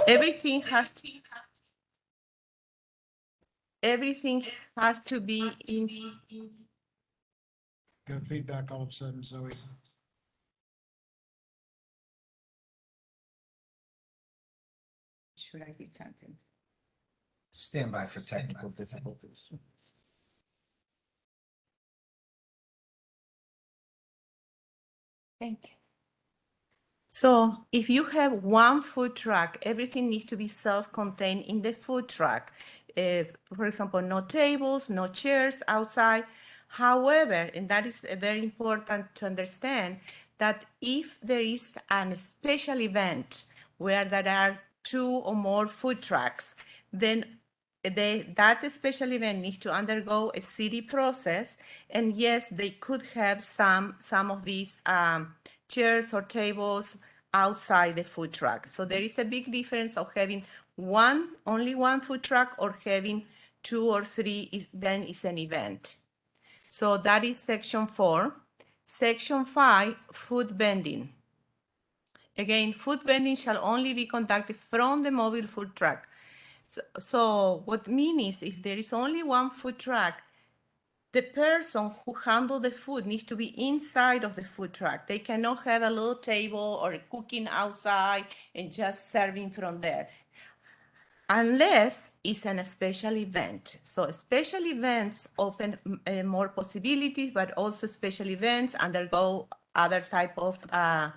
everything has to be in. Got feedback all of a sudden, Zoe. Should I do something? Stand by for technical difficulties. Thank you. So if you have one food truck, everything needs to be self-contained in the food truck. For example, no tables, no chairs outside. However, and that is very important to understand, that if there is a special event where there are 2 or more food trucks, then that special event needs to undergo a city process. And yes, they could have some of these chairs or tables outside the food truck. So there is a big difference of having only one food truck or having 2 or 3 then is an event. So that is section 4. Section 5, food vending. Again, food vending shall only be conducted from the mobile food truck. So what means is if there is only one food truck, the person who handles the food needs to be inside of the food truck. They cannot have a little table or cooking outside and just serving from there, unless it's a special event. So special events open more possibilities, but also special events undergo other type of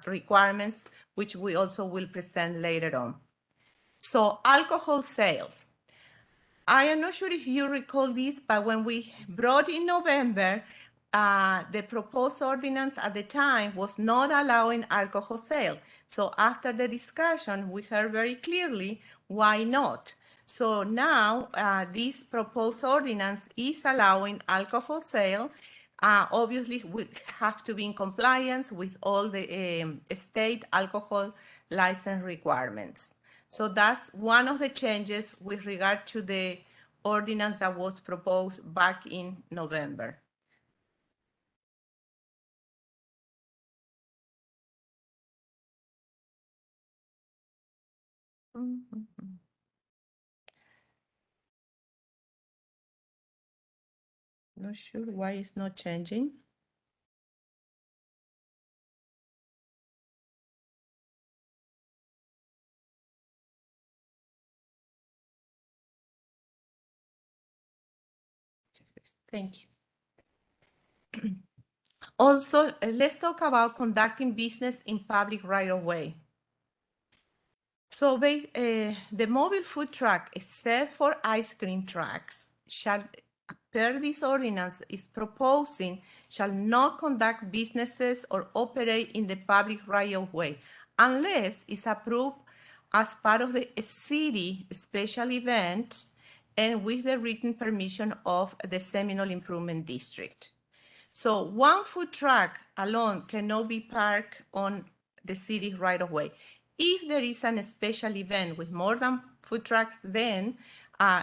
requirements, which we also will present later on. So alcohol sales. I am not sure if you recall this, but when we brought in November, the proposed ordinance at the time was not allowing alcohol sale. So after the discussion, we heard very clearly why not. So now this proposed ordinance is allowing alcohol sale. Obviously, we have to be in compliance with all the state alcohol license requirements. So that's one of the changes with regard to the ordinance that was proposed back in November. Not sure why it's not changing. Thank you. Also, let's talk about conducting business in public right-of-way. So the mobile food truck, except for ice cream trucks, shall, per this ordinance, is proposing, shall not conduct businesses or operate in the public right-of-way unless it's approved as part of the city special event and with the written permission of the Seminole Improvement District. So one food truck alone cannot be parked on the city right-of-way. If there is a special event with more than food trucks, then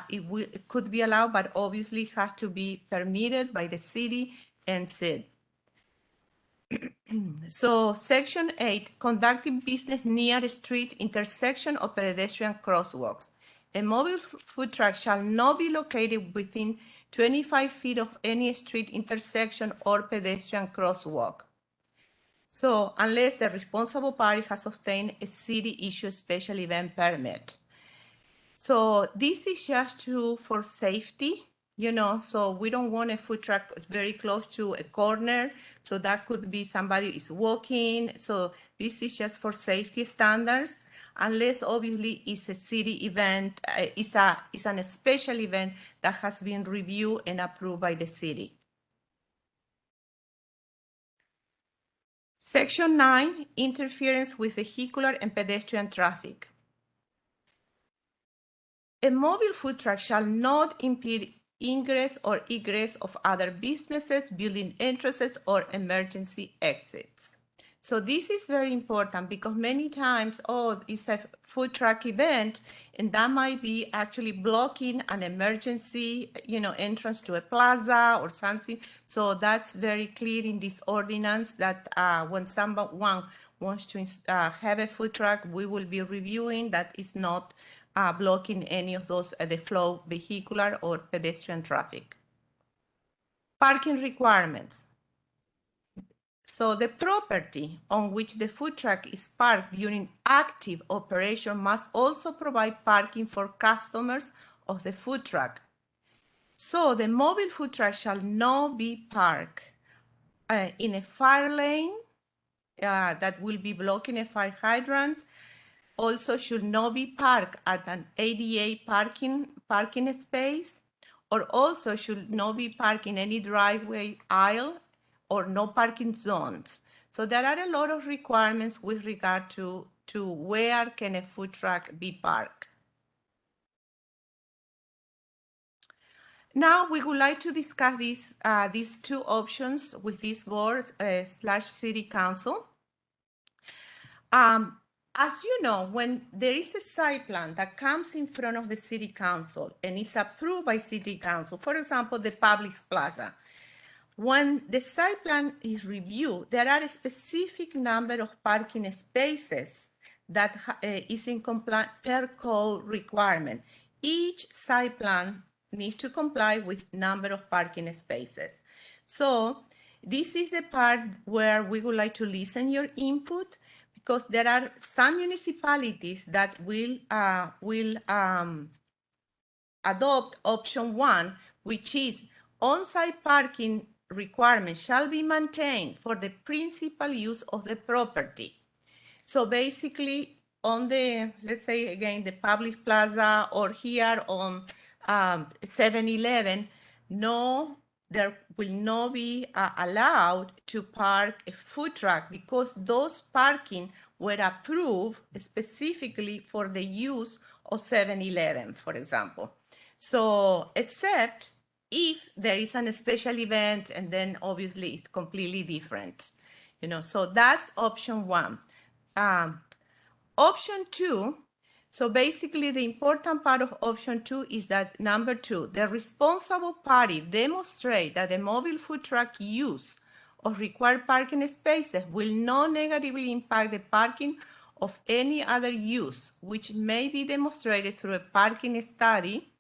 it could be allowed, but obviously has to be permitted by the city and said. So section 8, conducting business near a street intersection or pedestrian crosswalks. A mobile food truck shall not be located within 25 feet of any street intersection or pedestrian crosswalk. So unless the responsible party has obtained a city-issued special event permit. So this is just for safety, so we don't want a food truck very close to a corner. So that could be somebody is walking. So this is just for safety standards, unless obviously it's a city event, it's a special event that has been reviewed and approved by the city. Section 9, interference with vehicular and pedestrian traffic. A mobile food truck shall not impede ingress or egress of other businesses, building entrances, or emergency exits. So this is very important because many times, oh, it's a food truck event, and that might be actually blocking an emergency, entrance to a plaza or something. So that's very clear in this ordinance that when someone wants to have a food truck, we will be reviewing that it's not blocking any of those the flow vehicular or pedestrian traffic. Parking requirements. So the property on which the food truck is parked during active operation must also provide parking for customers of the food truck. So the mobile food truck shall not be parked in a fire lane that will be blocking a fire hydrant. Also should not be parked at an ADA parking space, or also should not be parked in any driveway aisle or no parking zones. So there are a lot of requirements with regard to where can a food truck be parked. Now we would like to discuss these two options with this board / city council. As you know, when there is a site plan that comes in front of the city council and is approved by city council, for example, the Publix Plaza, when the site plan is reviewed, there are a specific number of parking spaces that is in compliance per code requirement. Each site plan needs to comply with number of parking spaces. So this is the part where we would like to listen your input, because there are some municipalities that will adopt option 1, which is on-site parking requirement shall be maintained for the principal use of the property. So basically, on the, let's say again, the public plaza or here on 7-Eleven, no, there will not be allowed to park a food truck, because those parking were approved specifically for the use of 7-Eleven, for example. So except if there is a special event, and then obviously it's completely different, so that's option 1. Option 2, so basically the important part of option 2 is that number 2, the responsible party demonstrate that the mobile food truck use of required parking spaces will not negatively impact the parking of any other use, which may be demonstrated through a parking study,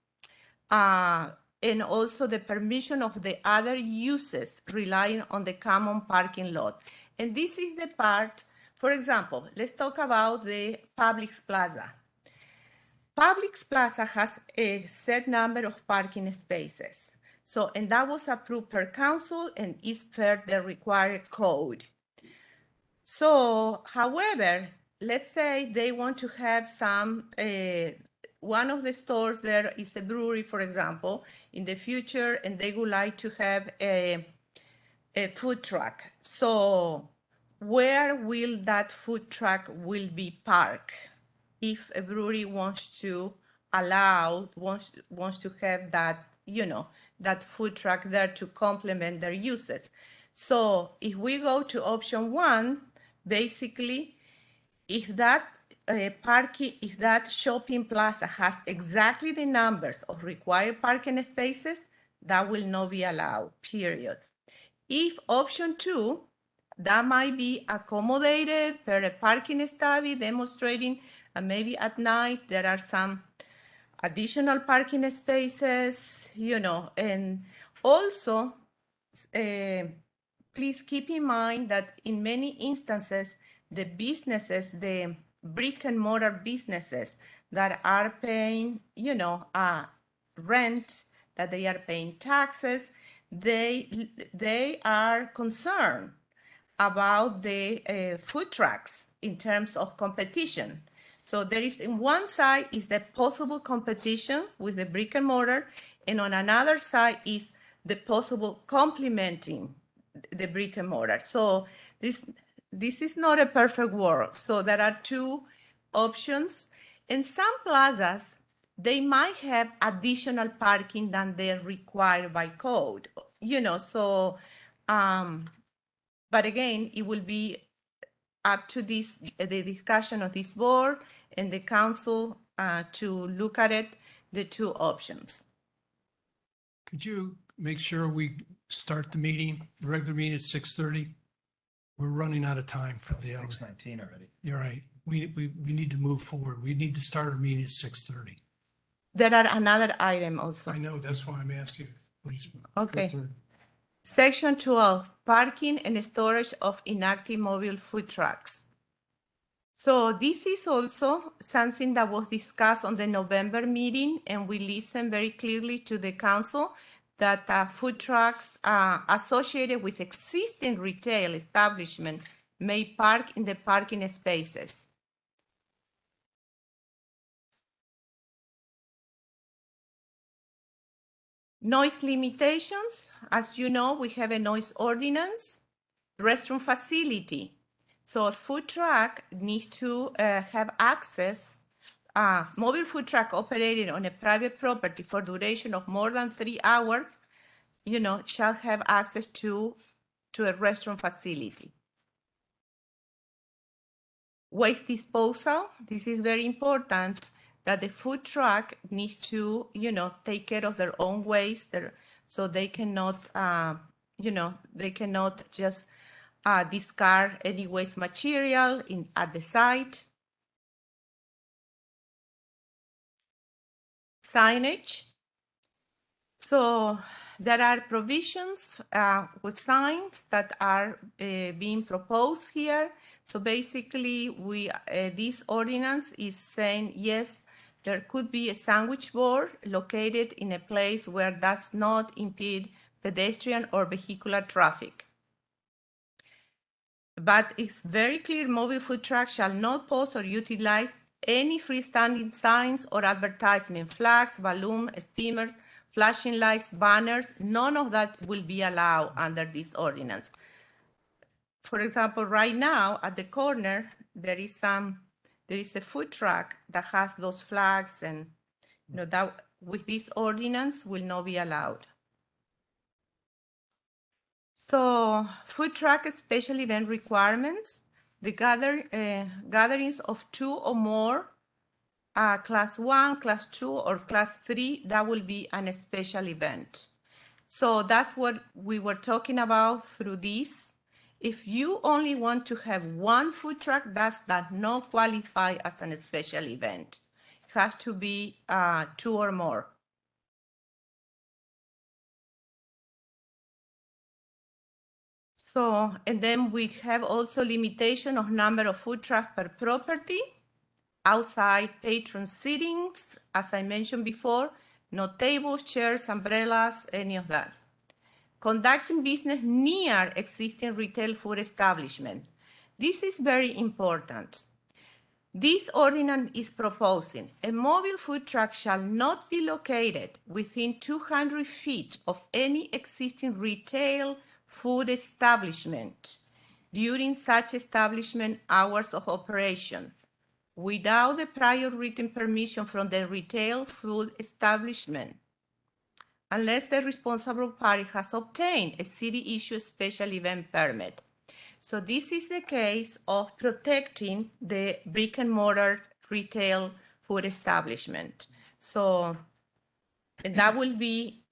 and also the permission of the other uses relying on the common parking lot. And this is the part. For example, let's talk about the Publix Plaza. Publix Plaza has a set number of parking spaces. So, and that was approved per council and is per the required code. So, however, let's say they want to have some, one of the stores there is a brewery, for example, in the future, and they would like to have a food truck. So where will that food truck will be parked if a brewery wants to wants to have that, that food truck there to complement their uses? So if we go to option 1, basically, if that if that shopping plaza has exactly the numbers of required parking spaces, that will not be allowed, period. If option 2, that might be accommodated per a parking study demonstrating, and maybe at night there are some additional parking spaces, and also please keep in mind that in many instances, the businesses, the brick and mortar businesses that are paying, rent, that they are paying taxes, they are concerned about the food trucks in terms of competition. So there is, in one side is the possible competition with the brick and mortar, and on another side is the possible complementing the brick and mortar. So this is not a perfect world. So there are two options. In some plazas, they might have additional parking than they're required by code, so, but again, it will be up to this, the discussion of this board and the council to look at it, the two options. Could you make sure we start the meeting, the regular meeting at 6:30? We're running out of time for the, 6:19 already. you're right. We need to move forward. We need to start our meeting at 6:30. There are another item also. I know, that's why I'm asking, please. Okay. Section 12, parking and storage of inactive mobile food trucks. So this is also something that was discussed on the November meeting, and we listened very clearly to the council that food trucks associated with existing retail establishment may park in the parking spaces. Noise limitations, as you know, we have a noise ordinance. Restroom facility. So a food truck needs to have access, mobile food truck operating on a private property for duration of more than 3 hours, shall have access to a restroom facility. Waste disposal, this is very important, that the food truck needs to, take care of their own waste, so they cannot, they cannot just discard any waste material at the site. Signage. So there are provisions with signs that are being proposed here. So basically, this ordinance is saying, yes, there could be a sandwich board located in a place where does not impede pedestrian or vehicular traffic. But it's very clear mobile food trucks shall not post or utilize any freestanding signs or advertisement, flags, balloons, steamers, flashing lights, banners. None of that will be allowed under this ordinance. For example, right now at the corner, there is a food truck that has those flags, and that with this ordinance will not be allowed. So food truck special event requirements, the gatherings of 2 or more, class 1, class 2, or class 3, that will be a special event. So that's what we were talking about through this. If you only want to have one food truck, that does not qualify as a special event. It has to be 2 or more. So, and then we have also limitation of number of food trucks per property, outside patron sittings, as I mentioned before, no tables, chairs, umbrellas, any of that. Conducting business near existing retail food establishment. This is very important. This ordinance is proposing a mobile food truck shall not be located within 200 feet of any existing retail food establishment during such establishment hours of operation without the prior written permission from the retail food establishment, unless the responsible party has obtained a city-issued special event permit. So this is the case of protecting the brick and mortar retail food establishment. So that will be,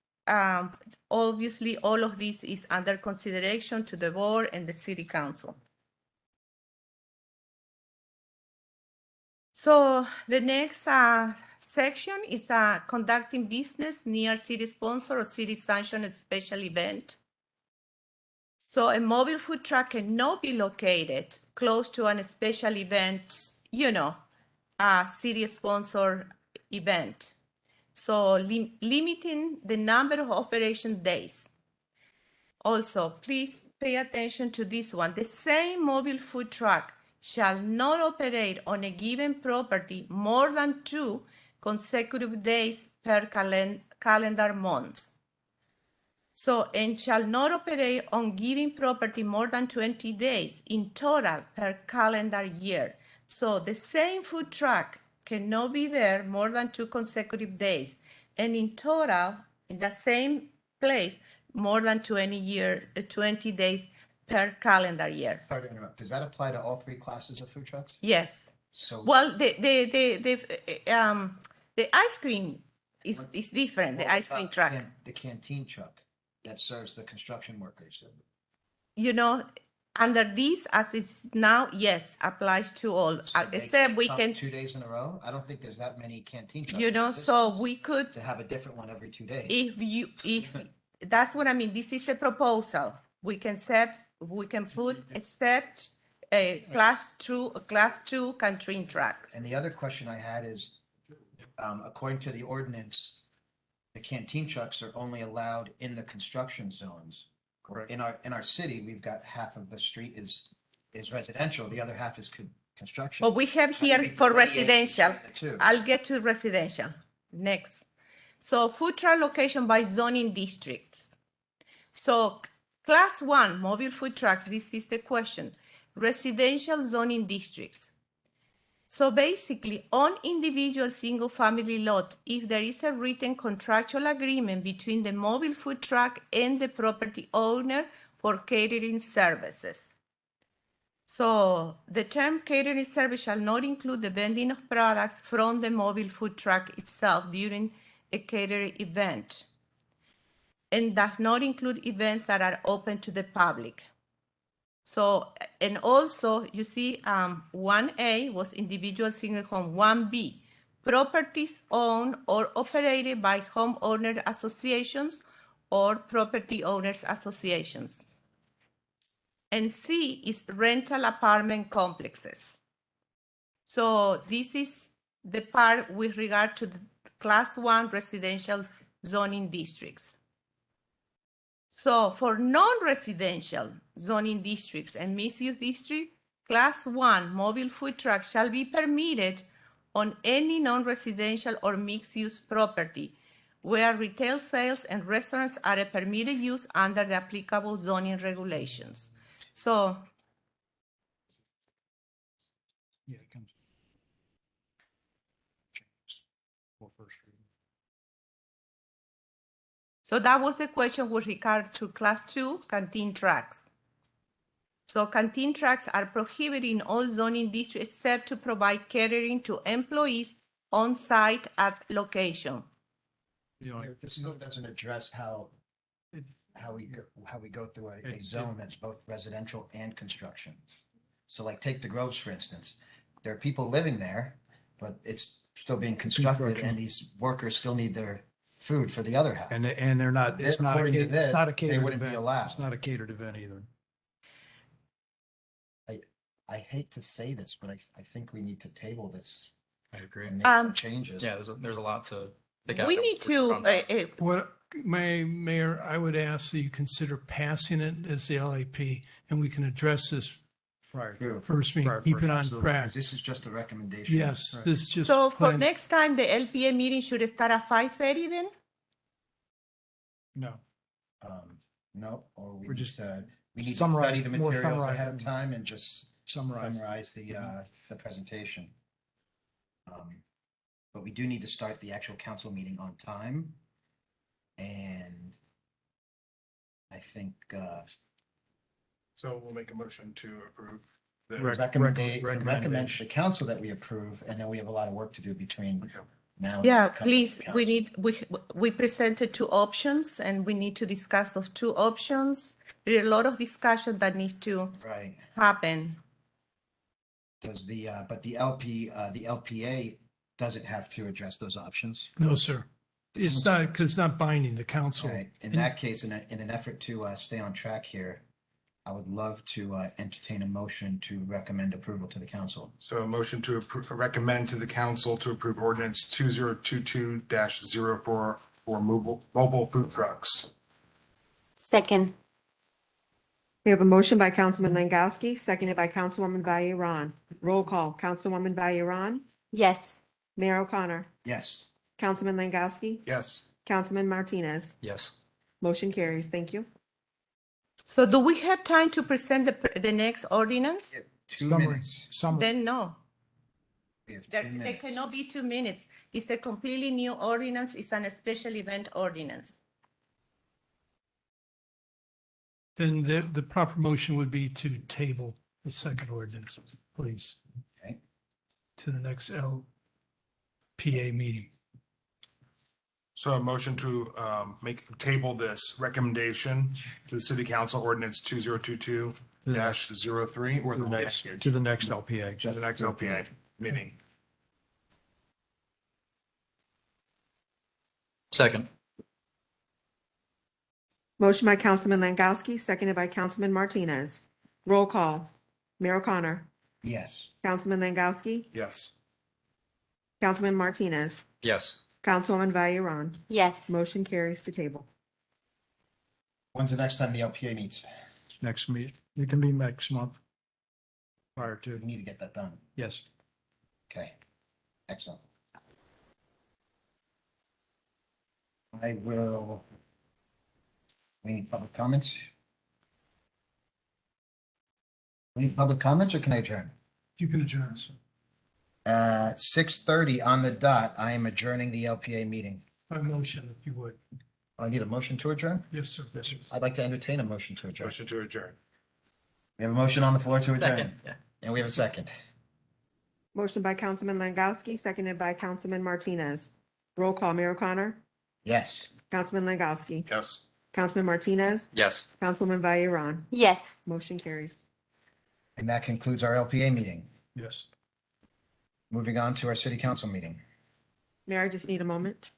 obviously, all of this is under consideration to the board and the city council. So the next section is conducting business near city sponsor or city sanctioned special event. So a mobile food truck cannot be located close to a special event, a city sponsor event. So limiting the number of operation days. Also, please pay attention to this one. The same mobile food truck shall not operate on a given property more than 2 consecutive days per calendar month. So, and shall not operate on given property more than 20 days in total per calendar year. So the same food truck cannot be there more than 2 consecutive days, and in total, in the same place, more than 20 days per calendar year. Sorry to interrupt. Does that apply to all three classes of food trucks? Yes. So. Well, the ice cream is different, the What ice cream about truck. The canteen truck that serves the construction workers. You know, under this, as it's now, yes, applies to all, So they except we come can, 2 days in a row? I don't think there's that many canteen trucks. you in know, so existence we could, To have a different one every 2 days. if, that's what I mean, this is a proposal. We can put except a class two canteen trucks. And the other question I had is, according to the ordinance, the canteen trucks are only allowed in the construction zones. Correct. In our city, we've got half of the street is residential, the other half is construction. But we have How do you here for delineate residential. between the two? I'll get to residential next. So food truck location by zoning districts. So class one, mobile food truck, this is the question. Residential zoning districts. So basically, on individual single-family lot, if there is a written contractual agreement between the mobile food truck and the property owner for catering services. So the term catering service shall not include the vending of products from the mobile food truck itself during a catering event, and does not include events that are open to the public. So, and also, you see, 1A was individual single home. 1B, properties owned or operated by homeowner associations or property owners associations. And C is rental apartment complexes. So this is the part with regard to the class one residential zoning districts. So for non-residential zoning districts and mixed-use district, class one mobile food truck shall be permitted on any non-residential or mixed-use property where retail sales and restaurants are a permitted use under the applicable zoning regulations. So Yeah, it comes. For first reading. So that was the question with regard to class two canteen trucks. So canteen trucks are prohibited in all zoning districts except to provide catering to employees on site at location. You know, This still doesn't address how we go through a zone that's both residential and construction. So like take the Groves, for instance. There are people living there, but it's still being constructed Construction. and these workers still need their food for the other half. and they're not, it's not, According to it's this, not a they catered wouldn't be event. allowed. It's not a catered event either. I hate to say this, but I think we need to table this I agree. and make some changes. Yeah, there's a lot to pick out. We need to, What, Mayor, I would ask that you consider passing it as the LAP, and we can address this Prior. first meeting, Prior- keep it on absolutely. track. Because this is just a recommendation. Yes, Right. this just. so for plan- next time, the LPA meeting should start at 5:30 then? No. No, or we We're just, just we need to summarize- study the more materials ahead of summarizing. time and just Summarize. summarize the presentation. But we do need to start the actual council meeting on time. And I think, So we'll make a motion to approve. the- recommend to the recommendation. council that we approve, and then we have a lot of work to do between Okay. now. and Yeah, the council- please, council. we presented two options and we need to discuss those two options. There are a lot of discussion that needs to Right. happen. Does but the LPA doesn't have to address those options. No, sir. It's not, because it's not binding the council. All right. In that case, in an effort to stay on track here, I would love to entertain a motion to recommend approval to the council. So a motion to recommend to the council to approve ordinance 2022-04 for mobile food trucks. Second, We have a motion by Councilman Langowski, seconded by Councilwoman Bayram. Roll call, Councilwoman Bayram, yes. Mayor O'Connor, Yes. Councilman Langowski, Yes. Councilman Martinez. Yes. Motion carries. Thank you. So do we have time to present the next ordinance? 2 Summary. minutes. Summary. Then no. We have 2 There minutes. cannot be 2 minutes. It's a completely new ordinance. It's an special event ordinance. Then the proper motion would be to table the second ordinance, please. Okay. To the next LPA meeting. So a motion to table this recommendation to the city council ordinance 2022 -03 or To the the next, to the next LPA. to the next LPA meeting. Second. Motion by Councilman Langowski, seconded by Councilman Martinez. Roll call. Mayor O'Connor, Yes. Councilman Langowski, Yes. Councilman Martinez, Yes. Councilwoman Vayron. Yes. Motion carries to table. When's the next time the LPA meets? Next meet, it can be next month. Prior We to, need to get that done. yes. Okay, excellent. I will. We need public comments? We need public comments or can I adjourn? You can adjourn, sir. 6:30 on the dot, I am adjourning the LPA meeting. By motion, if you would. I need a motion to adjourn? Yes, sir. Yes, sir. I'd like to entertain a motion to adjourn. Motion to adjourn. We have a motion on the floor to adjourn. Second. Yeah. And we have a second. Motion by Councilman Langowski, seconded by Councilman Martinez. Roll call. Mayor O'Connor, Yes. Councilman Langowski, Yes. Councilman Martinez, Yes. Councilwoman Vayron. Yes. Motion carries. And that concludes our LPA meeting. Yes. Moving on to our city council meeting. Mayor, I just need a moment.